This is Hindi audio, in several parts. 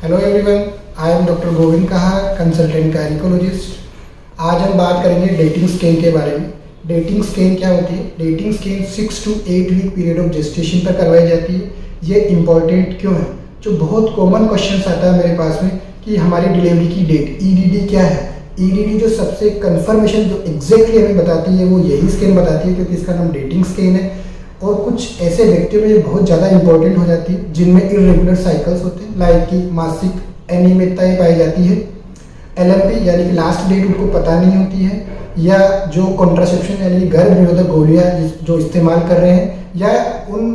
Hello everyone, I am doctor Govind कहा, कंसल्टेंट गायनिकोलॉजिस्ट। आज हम बात करेंगे डेटिंग स्कैन के बारे में। डेटिंग स्कैन क्या होती है? Dating scan 6 to 8 week period of gestation पर करवाई जाती है। ये इंपॉर्टेंट क्यों है? जो बहुत कॉमन क्वेश्चन आता है मेरे पास में कि हमारी डिलीवरी की डेट ईडीडी क्या है। ईडीडी जो सबसे कंफर्मेशन जो एग्जैक्टली हमें बताती है वो यही स्कैन बताती है, क्योंकि इसका नाम डेटिंग स्कैन है। और कुछ ऐसे व्यक्तियों में ये बहुत ज़्यादा इंपॉर्टेंट हो जाती है जिनमें इरेगुलर साइकिल्स होते हैं, लाइक कि मासिक अनियमितताएं पाई जाती है, एलएमपी यानी कि लास्ट डेट उनको पता नहीं होती है, या जो कॉन्ट्रासेप्शन यानी कि गर्भ निरोधक गोलियां जो इस्तेमाल कर रहे हैं, या उन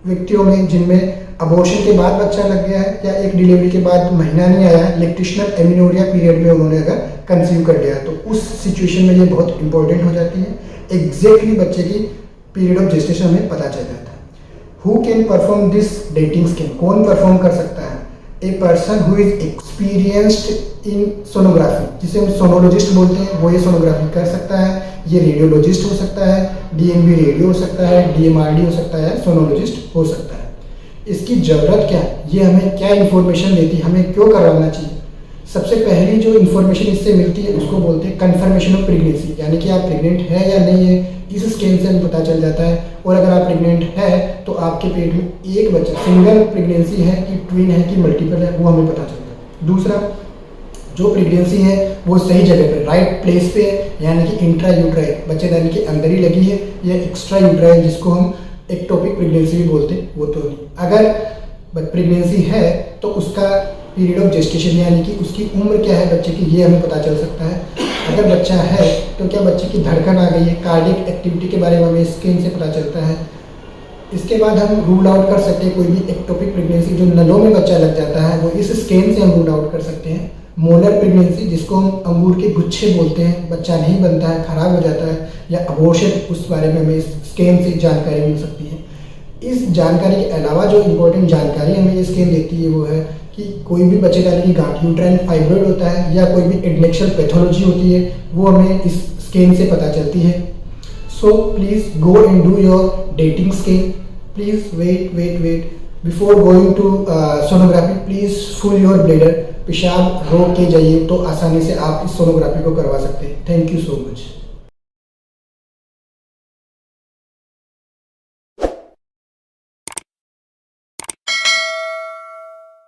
व्यक्तियों में जिनमें अबॉर्शन के बाद बच्चा लग गया है, या एक डिलीवरी के बाद महीना नहीं आया, लैक्टेशनल एमिनोरिया पीरियड में उन्होंने अगर कंसीव कर लिया, तो उस सिचुएशन में ये बहुत इंपॉर्टेंट हो जाती है। एग्जैक्टली बच्चे की पीरियड ऑफ जेस्टेशन हमें पता चल जाता है। Who can perform this dating scan? कौन परफॉर्म कर सकता है? A person who is experienced in sonography, जिसे हम सोनोलॉजिस्ट बोलते हैं, वो ये सोनोग्राफी कर सकता है। ये रेडियोलॉजिस्ट हो सकता है, डीएमवी रेडियो हो सकता है, डीएमआरडी हो सकता है, सोनोलॉजिस्ट हो सकता है। इसकी ज़रूरत क्या है? ये हमें क्या इन्फॉर्मेशन देती है? हमें क्यों करवाना चाहिए? सबसे पहली जो इन्फॉर्मेशन इससे मिलती है उसको बोलते हैं कन्फर्मेशन ऑफ प्रेगनेंसी, यानी कि आप प्रेग्नेंट है या नहीं है, इस स्कैन से हमें पता चल जाता है। और अगर आप प्रेग्नेंट है तो आपके पेट में एक बच्चा, सिंगल प्रेगनेंसी है कि ट्विन है कि मल्टीपल है, वो हमें पता चलता है। दूसरा, जो प्रेगनेंसी है वो सही जगह पे, राइट प्लेस पे है, यानी कि इंट्रा यूट्राइन, बच्चेदानी के अंदर ही लगी है, या एक्स्ट्रा यूट्राइन जिसको हम एक्टोपिक प्रेगनेंसी भी बोलते हैं, वो तो नहीं। अगर प्रेगनेंसी है तो उसका पीरियड ऑफ जेस्टेशन यानी कि उसकी उम्र क्या है बच्चे की, ये हमें पता चल सकता है। अगर बच्चा है तो क्या बच्चे की धड़कन आ गई है, कार्डिक एक्टिविटी के बारे में हमें स्कैन से पता चलता है। इसके बाद हम रूल आउट कर सकते हैं कोई भी एक्टोपिक प्रेगनेंसी जो नलों में बच्चा लग जाता है, वो इस स्कैन से हम रूल आउट कर सकते हैं। मोलर प्रेगनेंसी जिसको हम अंगूर के गुच्छे बोलते हैं, बच्चा नहीं बनता है, खराब हो जाता है, या अबॉर्शन, उस बारे में हमें इस स्कैन से जानकारी मिल सकती है। इस जानकारी के अलावा जो इम्पोर्टेंट जानकारी हमें ये स्कैन देती है वो है कि कोई भी बच्चेदानी की गांठ, यूट्राइन फाइब्रॉइड होता है, या कोई भी एडनेक्शल पैथोलॉजी होती है, वो हमें इस स्कैन से पता चलती है। So please go and do your dating scan. Please wait before going to sonography. Please full your bladder. पेशाब रोक के जाइए तो आसानी से आप इस सोनोग्राफी को करवा सकते हैं। Thank you so much.